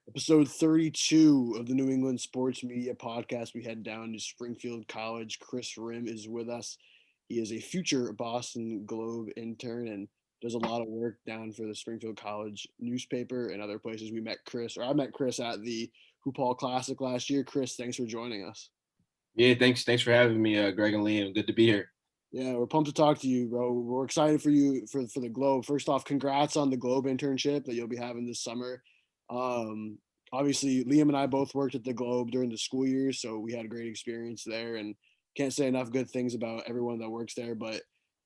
Episode 32 of the New England Sports Media Podcast. We head down to Springfield College. Kris Rhim is with us. He is a future Boston Globe intern and does a lot of work down for the Springfield College newspaper and other places. I met Kris at the Hoop Hall Classic last year. Kris, thanks for joining us. Yeah, thanks for having me, Greg and Liam. Good to be here. Yeah, we're pumped to talk to you, bro. We're excited for you for the Globe. First off, congrats on the Globe internship that you'll be having this summer. Um, Obviously, Liam and I both worked at the Globe during the school years, so we had a great experience there, and can't say enough good things about everyone that works there. But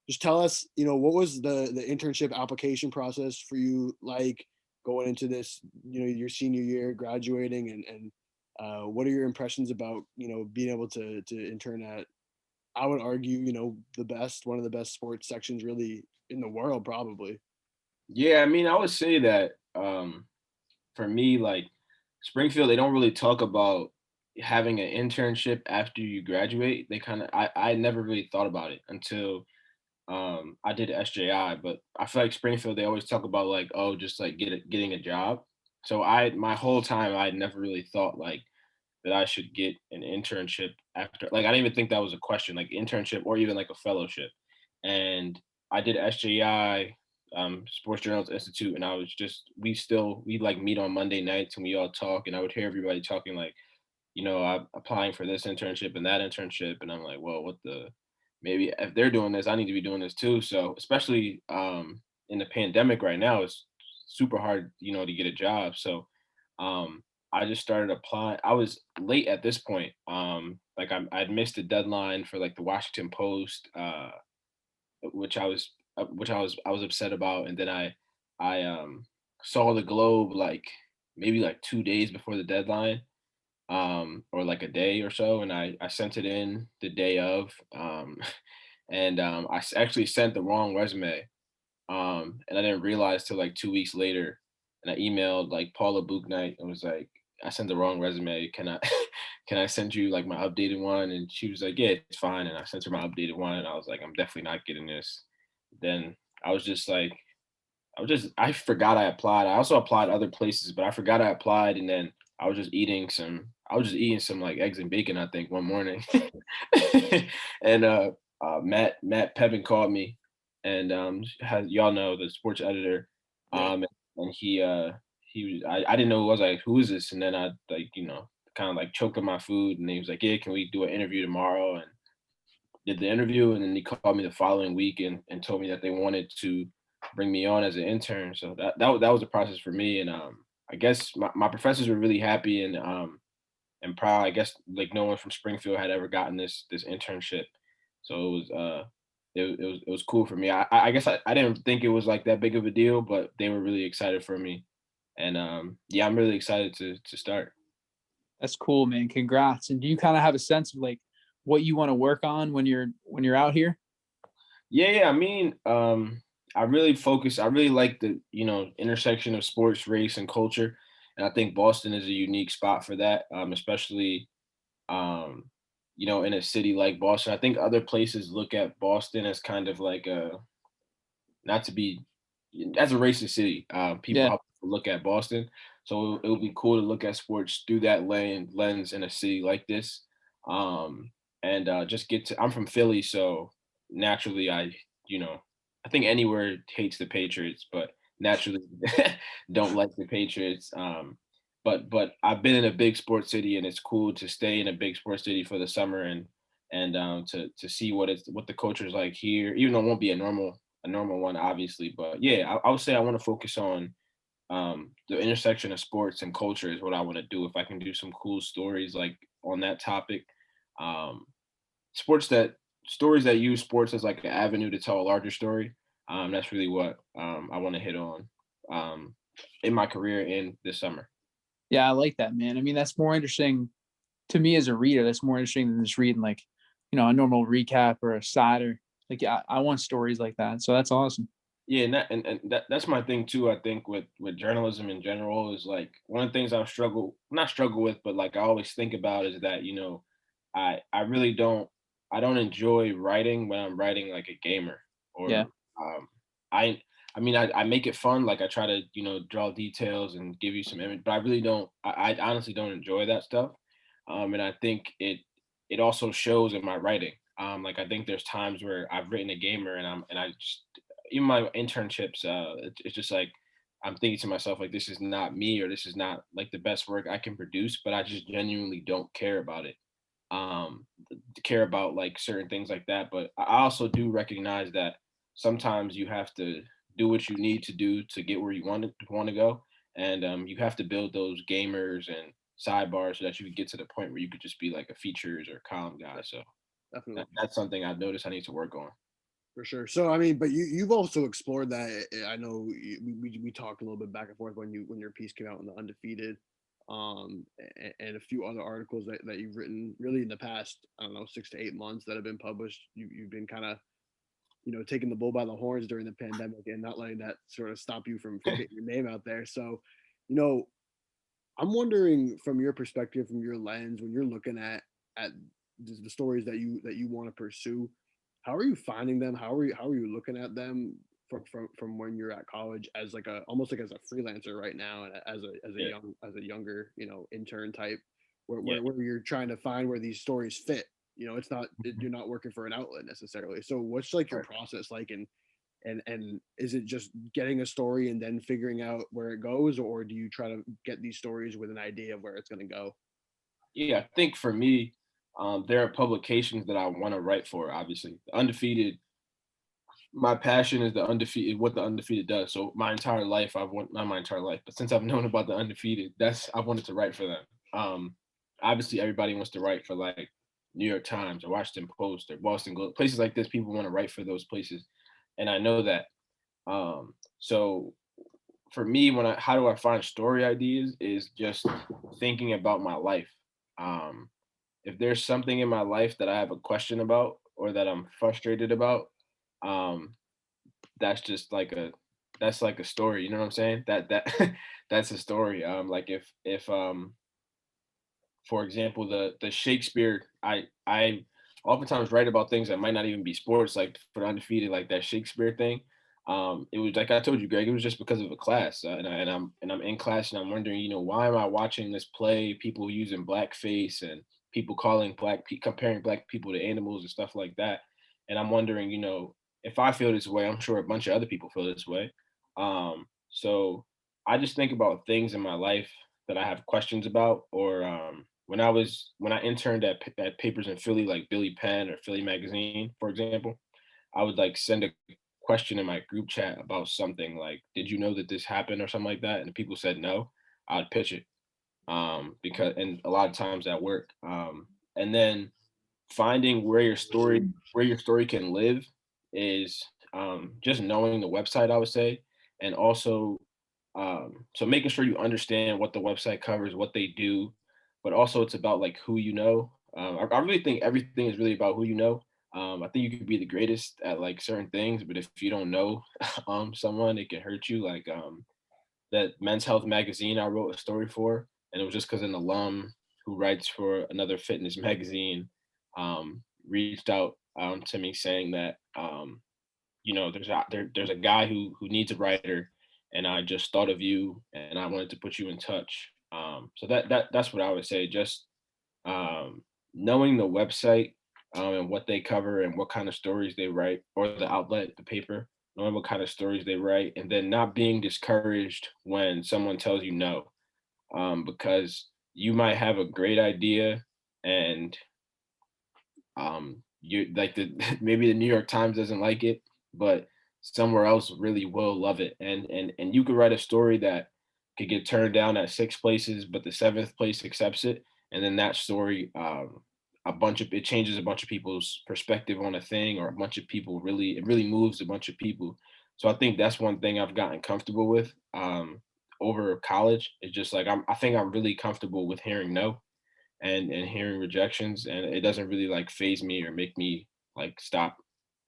just tell us, what was the internship application process for you like going into this, your senior year, graduating, and what are your impressions about being able to intern at, I would argue, one of the best sports sections really in the world, probably. Yeah, I mean, I would say that for me, like Springfield, they don't really talk about having an internship after you graduate. I never really thought about it until I did SJI, but I feel like Springfield, they always talk about like, oh, just like getting a job. So my whole time, I never really thought like that I should get an internship after. Like, I didn't even think that was a question, like internship or even like a fellowship. And I did SJI, Sports Journalists Institute, and I was just we like meet on Monday nights and we all talk, and I would hear everybody talking like, I'm applying for this internship and that internship, and I'm like, well, what the maybe if they're doing this, I need to be doing this too. So especially in the pandemic right now, it's super hard, to get a job. So um, I just started applying. I was late at this point. Like I'd missed the deadline for like the Washington Post, which I was upset about, and then I saw the Globe like maybe like 2 days before the deadline, or like a day or so, and I sent it in the day of, and actually sent the wrong resume, and I didn't realize till like 2 weeks later, and I emailed like Paula Booknight and was like, I sent the wrong resume. Can I can I send you like my updated one? And she was like, yeah, it's fine. And I sent her my updated one, and I was like, I'm definitely not getting this. Then I was just like, I forgot I applied. I also applied other places, but I forgot I applied, and then I was just eating some like eggs and bacon, I think, one morning. And Matt Pevin called me, and has y'all know the sports editor, Yeah. and I didn't know who. I was like, who is this? And then I like, kind of like choked on my food, and he was like, yeah, can we do an interview tomorrow? And did the interview, and then he called me the following week and told me that they wanted to bring me on as an intern. So that was a process for me, and I guess my professors were really happy and proud. I guess like no one from Springfield had ever gotten this internship, so it was cool for me. I guess I didn't think it was like that big of a deal, but they were really excited for me, and yeah, I'm really excited to start. That's cool, man. Congrats. And do you kind of have a sense of like what you want to work on when you're out here? Yeah. I mean, I really like the intersection of sports, race, and culture, and I think Boston is a unique spot for that, especially um, in a city like Boston. I think other places look at Boston as kind of like a not to be as a racist city. People Yeah. how people look at Boston, so it would be cool to look at sports through that lens in a city like this, and just get to. I'm from Philly, so naturally, I think anywhere hates the Patriots, but naturally don't like the Patriots. But I've been in a big sports city, and it's cool to stay in a big sports city for the summer and to see what the culture is like here, even though it won't be a normal one, obviously. But yeah, I would say I want to focus on the intersection of sports and culture is what I want to do. If I can do some cool stories like on that topic, um, sports that stories that use sports as like an avenue to tell a larger story. That's really what I want to hit on um, in my career in this summer. Yeah, I like that, man. I mean, that's more interesting to me as a reader. That's more interesting than just reading like, a normal recap or a side or like, yeah, I want stories like that. So that's awesome. Yeah, and that's my thing too. I think with journalism in general is like one of the things I've not struggle with, but like I always think about is that I really don't enjoy writing when I'm writing like a gamer or Yeah. um I I mean, I make it fun. Like I try to, draw details and give you some image, but I really don't. I honestly don't enjoy that stuff. And I think it also shows in my writing. Like I think there's times where I've written a gamer and I just even my internships. It's just like I'm thinking to myself like this is not me or this is not like the best work I can produce, but I just genuinely don't care about it. To care about like certain things like that. But I also do recognize that sometimes you have to do what you need to do to get where you want to go, and you have to build those gamers and sidebars so that you can get to the point where you could just be like a features or column guy. So Definitely. that's something I've noticed I need to work on. For sure. So I mean, but you've also explored that. I know we talked a little bit back and forth when your piece came out in the Undefeated, and a few other articles that you've written really in the past, I don't know, 6 to 8 months that have been published. You've been kind of taking the bull by the horns during the pandemic and not letting that sort of stop you from getting your name out there. So, you know, I'm wondering from your perspective, from your lens, when you're looking at the stories that you want to pursue, how are you finding them? How are you looking at them from when you're at college as like a almost like as a freelancer right now and Yeah, as a younger intern type where, yeah. where you're trying to find where these stories fit. It's not you're not working for an outlet necessarily. So what's like your Right. process like and is it just getting a story and then figuring out where it goes, or do you try to get these stories with an idea of where it's going to go? Yeah, I think for me, there are publications that I want to write for. Obviously, the Undefeated. My passion is the Undefeated, what the Undefeated does. So my entire life, I've want not my entire life, but since I've known about the Undefeated, that's I wanted to write for them. Obviously, everybody wants to write for like New York Times or Washington Post or Boston Globe, places like this. People want to write for those places, and I know that. So for me, how do I find story ideas is just thinking about my life. Um, if there's something in my life that I have a question about or that I'm frustrated about, um, that's just like a that's like a story. You know what I'm saying? That that's a story. Like if for example the Shakespeare, I oftentimes write about things that might not even be sports, like for the Undefeated, like that Shakespeare thing. It was like I told you, Greg. It was just because of a class, and I'm in class, and I'm wondering, why am I watching this play? People using blackface and people calling comparing black people to animals and stuff like that. And I'm wondering, if I feel this way, I'm sure a bunch of other people feel this way. So I just think about things in my life that I have questions about, or when I interned at papers in Philly, like Billy Penn or Philly Magazine, for example, I would like send a question in my group chat about something like, "Did you know that this happened?" or something like that, and if people said no, I'd pitch it because and a lot of times that work. And then finding where your story can live is just knowing the website, I would say, and also so making sure you understand what the website covers, what they do, but also it's about like who you know. I really think everything is really about who you know. I think you could be the greatest at like certain things, but if you don't know someone, it can hurt you. Like that Men's Health magazine I wrote a story for, and it was just because an alum who writes for another fitness magazine reached out to me saying that there's a guy who needs a writer, and I just thought of you, and I wanted to put you in touch. So that's what I would say. Just knowing the website and what they cover and what kind of stories they write, or the outlet, the paper, knowing what kind of stories they write, and then not being discouraged when someone tells you no, because you might have a great idea and you like the maybe the New York Times doesn't like it, but somewhere else really will love it. And you could write a story that could get turned down at 6 places, but the seventh place accepts it. And then that story, it changes a bunch of people's perspective on a thing, or a bunch of people it really moves a bunch of people. So I think that's one thing I've gotten comfortable with over college. It's just like I think I'm really comfortable with hearing no and hearing rejections, and it doesn't really like phase me or make me like stop.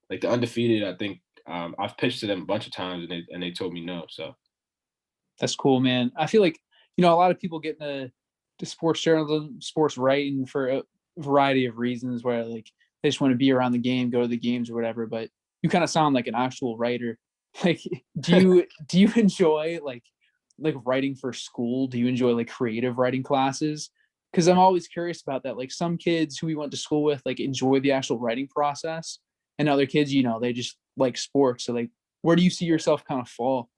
Like the Undefeated, I think I've pitched to them a bunch of times, and they told me no. So That's cool, man. I feel like, a lot of people get into sports journalism, sports writing for a variety of reasons where like they just want to be around the game, go to the games or whatever. But you kind of sound like an actual writer. Like, do you enjoy like writing for school? Do you enjoy like creative writing classes? Because I'm always curious about that. Like some kids who we went to school with like enjoy the actual writing process, and other kids, they just like sports. So like, where do you see yourself kind of fall?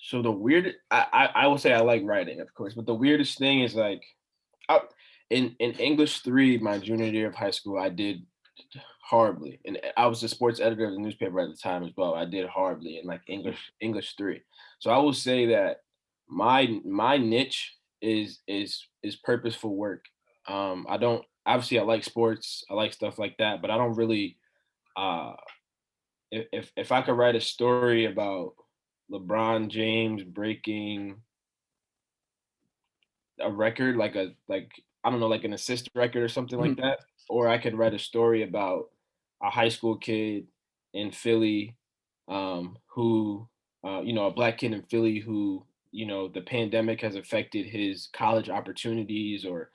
So the weird, I will say I like writing, of course, but the weirdest thing is like, I, in English three, my junior year of high school, I did horribly, and I was the sports editor of the newspaper at the time as well. I did horribly in like English three. So I will say that my niche is purposeful work. I don't obviously I like sports, I like stuff like that, but I don't really uh if I could write a story about LeBron James breaking a record, like I don't know, like an assist record or something like Mhm, that, or I could write a story about a high school kid in Philly, who, a black kid in Philly who, the pandemic has affected his college opportunities, or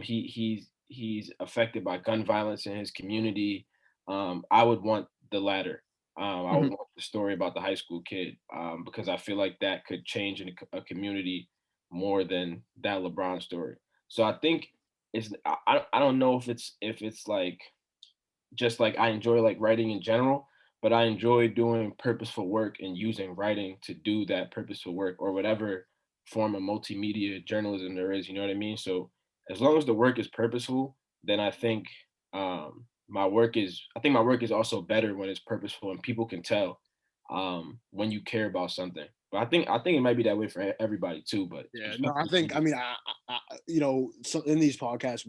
he's affected by gun violence in his community. I would want the latter. I would mhm, want the story about the high school kid, because I feel like that could change a community more than that LeBron story. So I think I don't know if it's like just like I enjoy like writing in general, but I enjoy doing purposeful work and using writing to do that purposeful work, or whatever form of multimedia journalism there is, you know what I mean? So as long as the work is purposeful, then I think my work is also better when it's purposeful and people can tell when you care about something. But I think it might be that way for everybody too, but Yeah, no, I specifically think, I mean, so in these podcasts,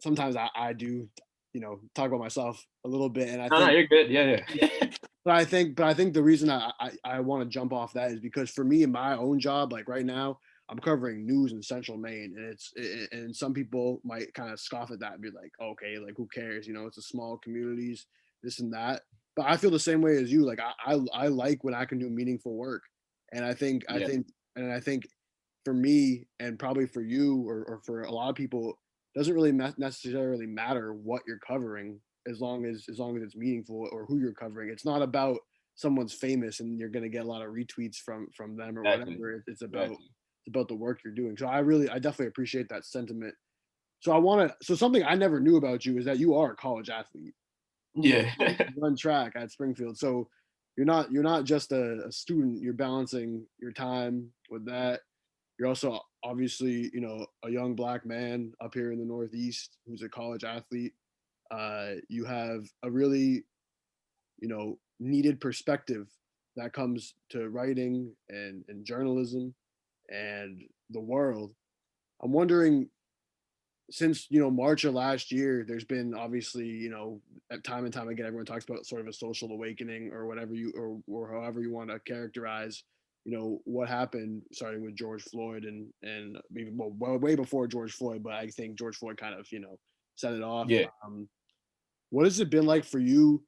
sometimes I do, talk about myself a little bit, and I no, think, you're good. Yeah, yeah, yeah. but I think the reason I want to jump off that is because for me in my own job, like right now, I'm covering news in Central Maine, and and some people might kind of scoff at that and be like, okay, like who cares? It's a small communities, this and that. But I feel the same way as you. Like I like when I can do meaningful work, and Yeah, I think for me and probably for you or for a lot of people, doesn't really necessarily matter what you're covering as long as it's meaningful or who you're covering. It's not about someone's famous and you're going to get a lot of retweets from them or exactly. whatever. Exactly. It's about the work you're doing. So I definitely appreciate that sentiment. So I want to so something I never knew about you is that you are a college athlete. Yeah. You run track at Springfield. So you're not just a student, you're balancing your time with that. You're also obviously, a young black man up here in the Northeast who's a college athlete. You have a really, needed perspective that comes to writing and journalism and the world. I'm wondering, since March of last year, there's been obviously, at time and time again, everyone talks about sort of a social awakening or whatever or however you want to characterize, what happened starting with George Floyd and maybe well, way before George Floyd, but I think George Floyd kind of set it off. Yeah. What has it been like for you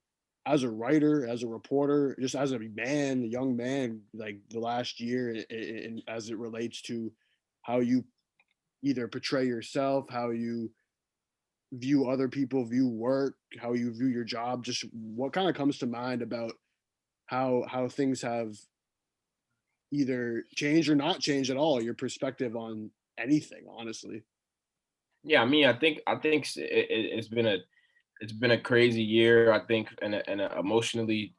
as a writer, as a reporter, just as a man, a young man, like the last year, and as it relates to how you either portray yourself, how you view other people, view work, how you view your job, just what kind of comes to mind about how things have either changed or not changed at all, your perspective on anything, honestly. Yeah, I mean, I think it's been a crazy year. I think, and a emotionally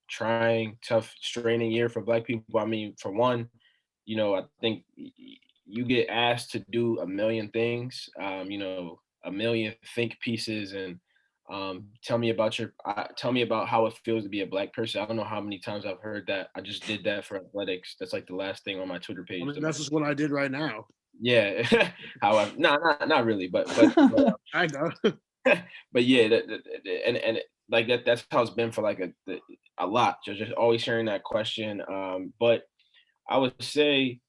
trying, tough, straining year for Black people. I mean, for one, I think you get asked to do a million things, a million think pieces, and tell me about how it feels to be a Black person. I don't know how many times I've heard that. I just did that for athletics. That's like the last thing on my Twitter I page. mean, that's just what I did right now. Yeah. However, no, not really, but I know. but yeah, like that's how it's been for like a lot. Just always hearing that question. But I would say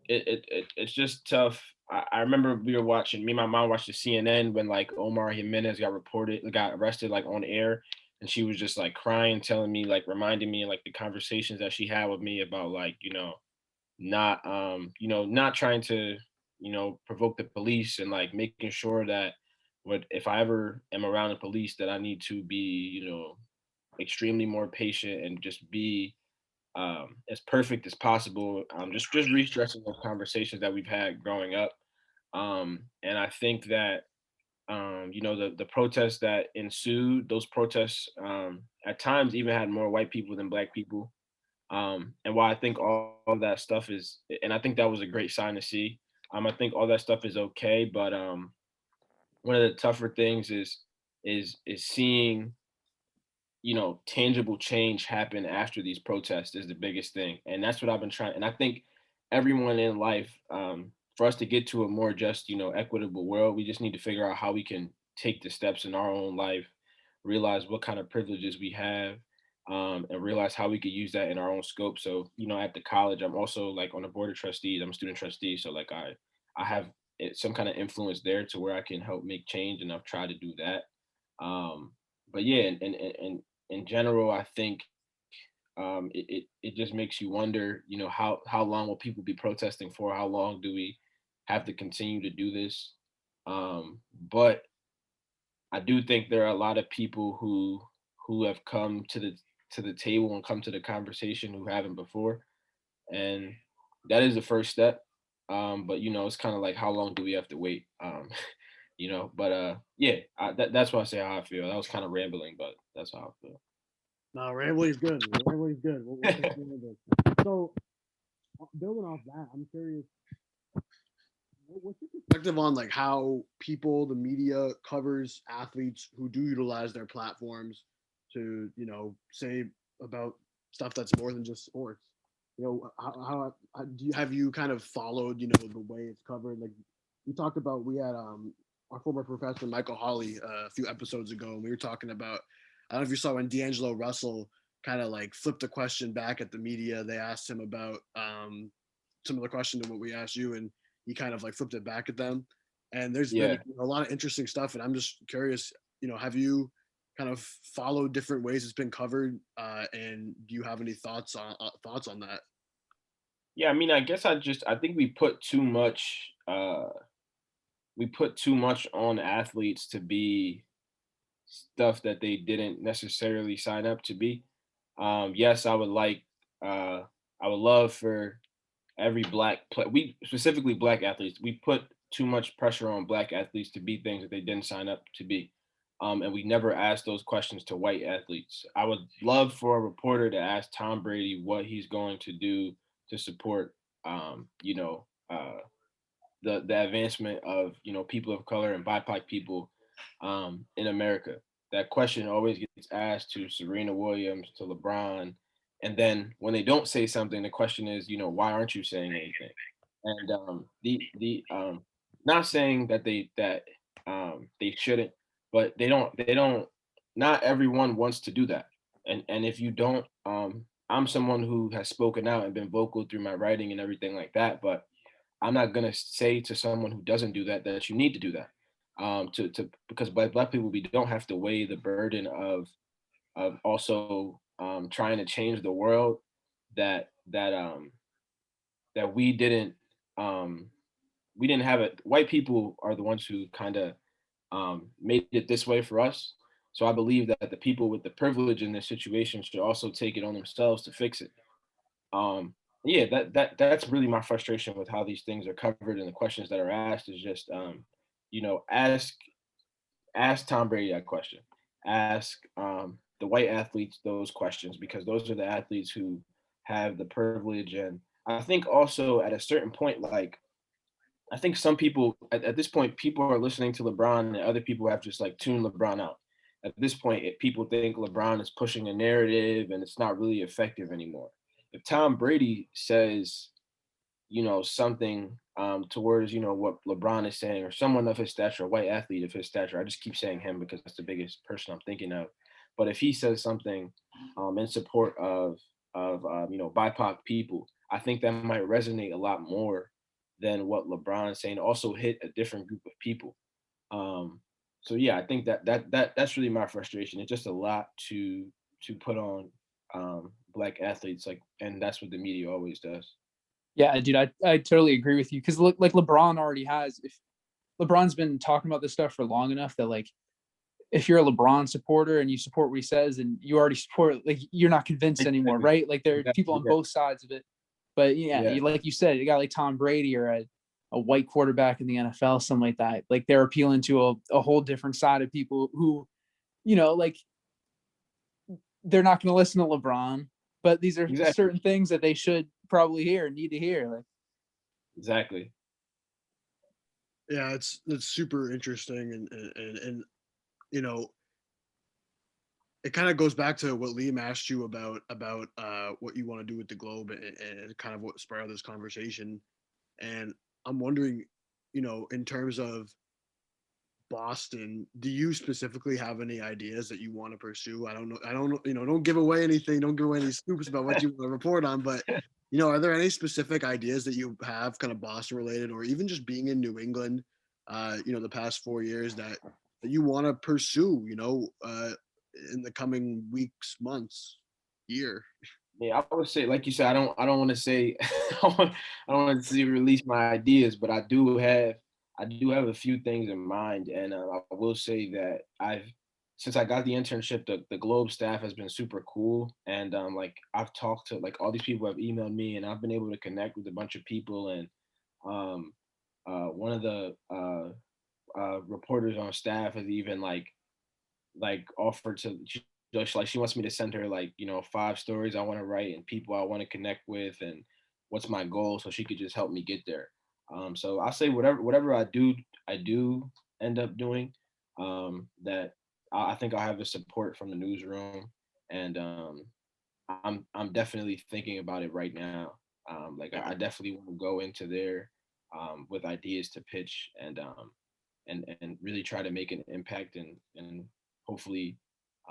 it's just tough. I remember me and my mom watched the CNN when like Omar Jimenez got arrested like on air, and she was just like crying, telling me like reminding me like the conversations that she had with me about like not trying to provoke the police, and like making sure that what if I ever am around the police that I need to be extremely more patient and just be as perfect as possible. Just re-stressing those conversations that we've had growing up. And I think that the protests that ensued, those protests at times even had more white people than black people. And while I think all of that stuff is, and I think that was a great sign to see. I think all that stuff is okay, but one of the tougher things is seeing tangible change happen after these protests is the biggest thing. And that's what I've been trying. And I think everyone in life, for us to get to a more just, equitable world, we just need to figure out how we can take the steps in our own life, realize what kind of privileges we have, and realize how we could use that in our own scope. So, at the college, I'm also like on the board of trustees. I'm a student trustee. So like I have some kind of influence there to where I can help make change, and I've tried to do that. But yeah, and in general, I think it just makes you wonder, how long will people be protesting for? How long do we have to continue to do this? But I do think there are a lot of people who have come to the table and come to the conversation who haven't before, and that is the first step. But it's kind of like how long do we have to wait? But yeah, that's why I say how I feel. That was kind of rambling, but that's how I feel. No, rambling's good. Rambling's good. We'll continue this. So, building off that, I'm curious. What's your perspective on like how people, the media covers athletes who do utilize their platforms to, say about stuff that's more than just sports? How do you have you kind of followed, the way it's covered? Like we talked about, we had our former professor Michael Hawley a few episodes ago, and we were talking about. I don't know if you saw when D'Angelo Russell kind of like flipped a question back at the media. They asked him about some of the question to what we asked you, and he kind of like flipped it back at them. And there's been Yeah. a lot of interesting stuff, and I'm just curious, have you kind of followed different ways it's been covered, and do you have any thoughts on that? Yeah, I mean, I guess I think we put too much on athletes to be stuff that they didn't necessarily sign up to be. Yes, I would love for every we specifically black athletes, we put too much pressure on black athletes to be things that they didn't sign up to be. And we never asked those questions to white athletes. I would love for a reporter to ask Tom Brady what he's going to do to support, um, you know, uh, the advancement of people of color and BIPOC people in America. That question always gets asked to Serena Williams, to LeBron, and then when they don't say something, the question is, why aren't you saying anything? And the not saying that they shouldn't, but they don't. Not everyone wants to do that, and if you don't, I'm someone who has spoken out and been vocal through my writing and everything like that, but I'm not gonna say to someone who doesn't do that that you need to do that. To Because black people, we don't have to weigh the burden of also trying to change the world that um we didn't have it. White people are the ones who kind of made it this way for us. So I believe that the people with the privilege in this situation should also take it on themselves to fix it. Um, yeah, that's really my frustration with how these things are covered and the questions that are asked is just, you know, ask ask Tom Brady that question, ask the white athletes those questions because those are the athletes who have the privilege. And I think also at a certain point, like I think some people at this point, people are listening to LeBron and other people have just like tuned LeBron out. At this point, people think LeBron is pushing a narrative and it's not really effective anymore. If Tom Brady says, something towards, what LeBron is saying or someone of his stature, a white athlete of his stature, I just keep saying him because that's the biggest person I'm thinking of. But if he says something in support of BIPOC people, I think that might resonate a lot more than what LeBron is saying. Also hit a different group of people. Um, so yeah, I think that's really my frustration. It's just a lot to put on black athletes, like, and that's what the media always does. Yeah, dude, I totally agree with you because look, like LeBron already has. If LeBron's been talking about this stuff for long enough that like if you're a LeBron supporter and you support what he says, and you already support, like, you're not convinced anymore, Exactly. right? Like, there are people on Yeah. both sides of it. But yeah, Yeah. like you said, a guy like Tom Brady or a white quarterback in the NFL, something like that. Like, they're appealing to a whole different side of people who, like, they're not going to listen to LeBron, but these are Exactly. certain things that they should probably hear, need to hear. Like, Exactly. Yeah, it's super interesting, and you know, it kind of goes back to what Liam asked you about what you want to do with the Globe, and kind of what spurred this conversation. And I'm wondering, in terms of Boston, do you specifically have any ideas that you want to pursue? I don't know. I don't know. Don't give away anything. Don't give away any scoops about what you want to report on. But are there any specific ideas that you have, kind of Boston related, or even just being in New England, the past 4 years that you want to pursue? In the coming weeks, months, year. Yeah, I would say, like you said, I don't want to say I don't want to release my ideas, but I do have a few things in mind, and I will say that since I got the internship, the Globe staff has been super cool, and like I've talked to like all these people have emailed me, and I've been able to connect with a bunch of people, and um, one of the reporters on staff has even offered to just like she wants me to send her 5 stories I want to write and people I want to connect with and what's my goal so she could just help me get there. So I say whatever I do end up doing, that I think I'll have the support from the newsroom, and I'm definitely thinking about it right now. Like I definitely want to go into there with ideas to pitch, and really try to make an impact, and hopefully,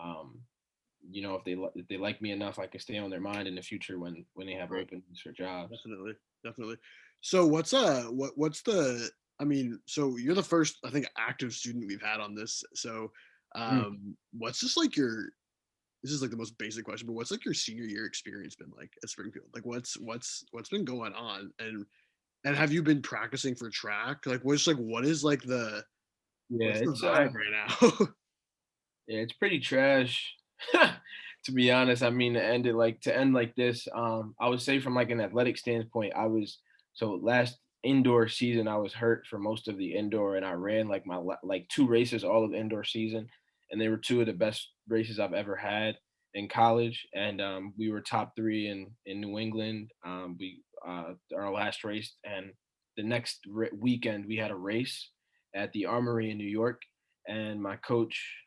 um, if they like me enough, I can stay on their mind in the future when they have Right. openings for jobs. Definitely, definitely. So what's the? I mean, so you're the first, I think, active student we've had on this. So, mm. what's just like your? This is like the most basic question, but what's like your senior year experience been like at Springfield? Like, what's been going on, and have you been practicing for track? Like, what is like Yeah, what's the it's vibe right now? yeah, it's pretty trash. To be honest, I mean, to end like this, I would say from like an athletic standpoint, so last indoor season I was hurt for most of the indoor, and I ran like like 2 races all of the indoor season, and they were 2 of the best races I've ever had in college, and we were top 3 in New England. We Our last race, and the next weekend we had a race at the Armory in New York, and my coach,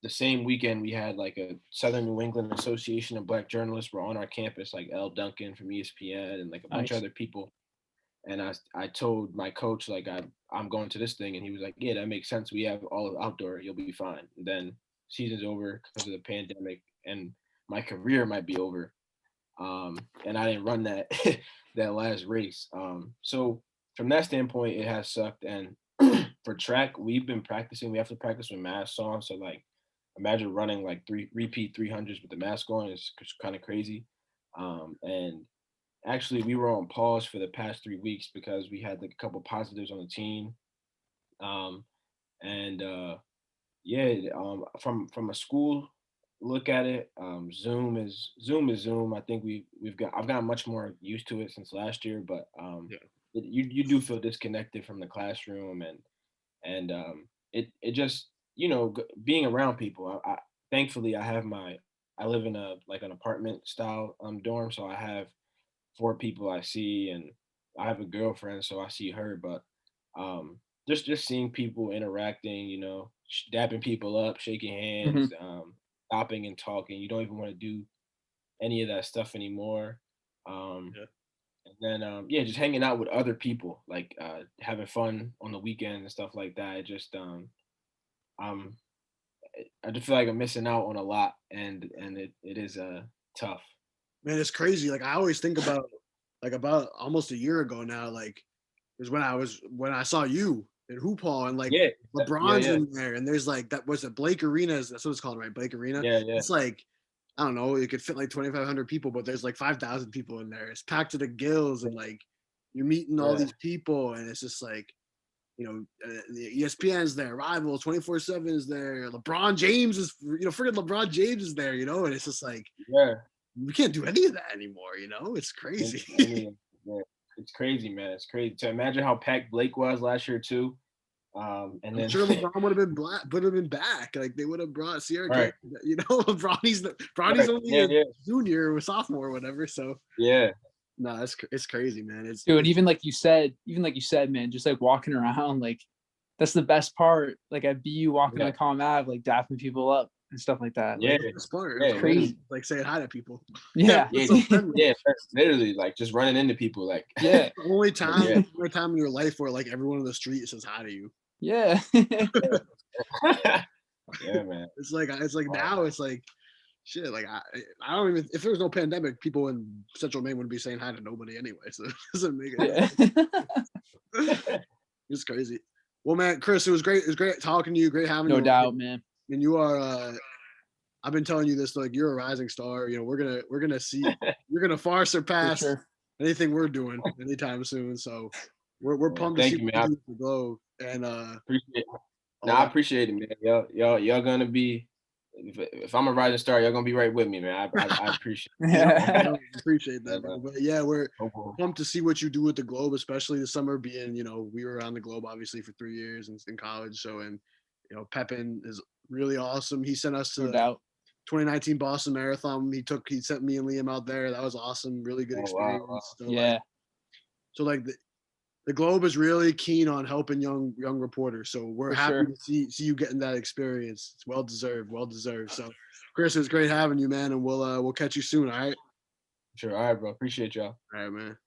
the same weekend we had like a Southern New England Association of Black Journalists were on our campus, like L. Duncan from ESPN and like a bunch of Nice. other people. And I told my coach like I'm going to this thing, and he was like, yeah, that makes sense. We have all of outdoor, you'll be fine. And then season's over because of the pandemic, and my career might be over. And I didn't run that that last race. So from that standpoint, it has sucked. And for track, we've been practicing. We have to practice with masks on. So like, imagine running like repeat 300s with the mask on. It's kind of crazy. And actually, we were on pause for the past 3 weeks because we had like a couple positives on the team. Um, and Yeah, from a school look at it, Zoom is Zoom. I think I've gotten much more used to it since last year, but Yeah. you do feel disconnected from the classroom, and it just being around people. I thankfully I live in a like an apartment style dorm, so I have 4 people I see, and I have a girlfriend, so I see her. But just seeing people interacting, dapping people up, shaking hands, hmm stopping and talking. You don't even want to do any of that stuff anymore. Um, Yeah. and then yeah, just hanging out with other people, like having fun on the weekend and stuff like that. Um, I just feel like I'm missing out on a lot, and it is tough. Man, it's crazy. Like I always think about almost a year ago now. Like is when I saw you in Hoop Hall, and like Yeah, yeah, LeBron's yeah, in there, and there's like that was it Blake Arena, that's what it's called, right? Blake Arena. yeah, yeah, It's like I don't know, it could fit like 2,500 people, but there's like 5,000 people in there. It's packed to the gills, and like you're meeting all yeah. these people, and it's just like the ESPN's there, Rivals, 24/7 is there, LeBron James is, freaking LeBron James is there, and it's just like Yeah. we can't do any of that anymore. It's crazy. Yeah, it's crazy, man. It's crazy to imagine how packed Blake was last year too. And I'm then sure LeBron would have been back. Like they would have brought Sierra. right, Bronny's right, only yeah, a yeah, junior or sophomore or whatever. So yeah, no, it's crazy, man. Dude, and even like you said, man, just like walking around, like that's the best part. Like at BU walking yeah, on Common Ave, like dapping people up and stuff like that. yeah, Like It's part. yeah, It's crazy. crazy. Like saying hi to people. Yeah. yeah, It's so friendly. yeah. Literally, like just running into people, like Yeah. The only yeah. time in your life where like everyone on the street says hi to you. Yeah. Yeah, man. It's like Wow. now it's like shit. Like I don't even, if there was no pandemic, people in Central Maine wouldn't be saying hi to nobody anyway. So it doesn't make it. Yeah. It's crazy. Well, man, Kris, it was great. It was great talking to you. Great having you. No doubt, man. And you are. I've been telling you this. Like you're a rising star. We're gonna see. You're gonna far For surpass sure. anything we're doing anytime soon. So we're Yeah, pumped to thank see you, what man. you do with the Globe. And Appreciate. all No, I that. appreciate it, man. Y'all gonna be. If I'm a rising star, y'all gonna be right with me, man. I appreciate it. Yeah, Yeah. appreciate that, bro. But yeah, we're Hopefully. pumped to see what you do with the Globe, especially this summer. Being, we were on the Globe obviously for 3 years in college. So, and Pepin is really awesome. He sent us to No the doubt. 2019 Boston Marathon. He sent me and Liam out there. That was awesome. Really good Oh wow, wow. experience. Yeah. So like the Globe is really keen on helping young reporters. So we're For happy sure. to see you getting that experience. It's well deserved. So Kris, it's great having you, man, and we'll catch you soon. All right. Sure. All right, bro. Appreciate y'all. All right, man.